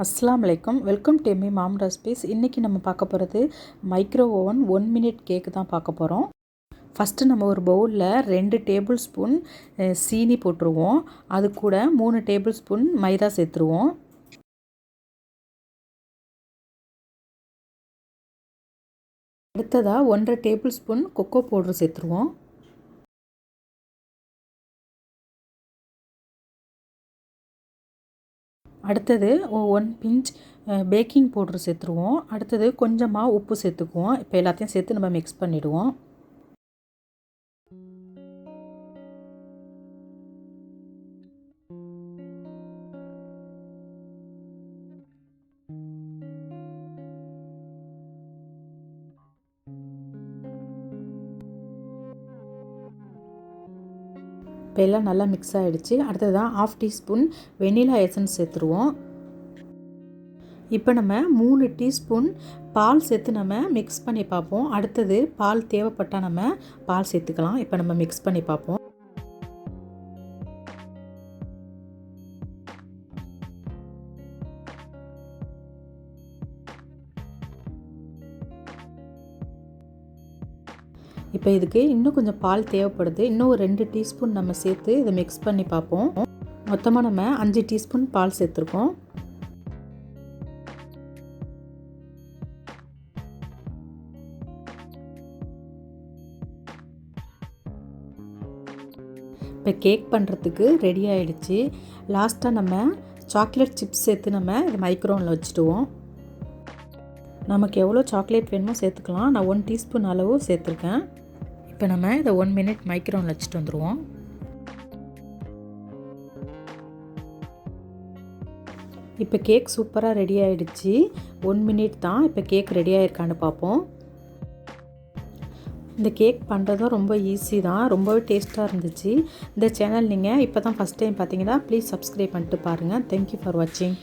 அஸ்ஸலாமு அலைக்கும். Welcome to Emmy mom recipes. இன்றைக்கி நம்ம பார்க்க போகிறது மைக்ரோ ஓவன் 1 மினிட் கேக்கு தான் பார்க்க போகிறோம். ஃபஸ்ட்டு நம்ம ஒரு பவுலில் 2 டேபிள் ஸ்பூன் சீனி போட்டுருவோம். அது கூட 3 டேபிள் ஸ்பூன் மைதா சேர்த்துருவோம். அடுத்ததாக 1.5 டேபிள் ஸ்பூன் கொக்கோ பவுடர் சேர்த்துருவோம். அடுத்தது 1 பிஞ்ச் பேக்கிங் பவுடர் சேர்த்துருவோம். அடுத்தது கொஞ்சமாக உப்பு சேர்த்துக்குவோம். இப்போ எல்லாத்தையும் சேர்த்து நம்ம மிக்ஸ் பண்ணிவிடுவோம். இப்போ எல்லாம் நல்லா மிக்ஸ் ஆகிடுச்சு. அடுத்ததான் 1/2 டீஸ்பூன் வெனிலா எசன்ஸ் சேர்த்துருவோம். இப்போ நம்ம 3 டீஸ்பூன் பால் சேர்த்து நம்ம மிக்ஸ் பண்ணி பார்ப்போம். அடுத்தது பால் தேவைப்பட்டால் நம்ம பால் சேர்த்துக்கலாம். இப்போ நம்ம மிக்ஸ் பண்ணி பார்ப்போம். இப்போ இதுக்கு இன்னும் கொஞ்சம் பால் தேவைப்படுது. இன்னும் ஒரு 2 டீஸ்பூன் நம்ம சேர்த்து இதை மிக்ஸ் பண்ணி பார்ப்போம். மொத்தமாக நம்ம 5 டீஸ்பூன் பால் சேர்த்துருக்கோம். இப்போ கேக் பண்ணுறதுக்கு ரெடி ஆகிடுச்சு. லாஸ்ட்டாக நம்ம சாக்லேட் சிப்ஸ் சேர்த்து நம்ம இதை மைக்ரோவனில் வச்சுடுவோம். நமக்கு எவ்வளோ சாக்லேட் வேணுமோ சேர்த்துக்கலாம். நான் 1 டீஸ்பூன் அளவு சேர்த்துருக்கேன். இப்போ நம்ம இதை 1 மினிட் மைக்ரோவனில் வச்சுட்டு வந்துடுவோம். இப்போ கேக் சூப்பராக ரெடி ஆகிடுச்சு. 1 மினிட் தான். இப்போ கேக் ரெடி ஆகிருக்கான்னு பார்ப்போம். இந்த கேக் பண்ணுறதும் ரொம்ப ஈஸி தான். ரொம்பவே டேஸ்ட்டாக இருந்துச்சு. இந்த சேனல் நீங்கள் இப்போ தான் ஃபஸ்ட் டைம் பார்த்தீங்கன்னா ப்ளீஸ் சப்ஸ்கிரைப் பண்ணிட்டு பாருங்கள். தேங்க்யூ ஃபார் வாட்சிங்.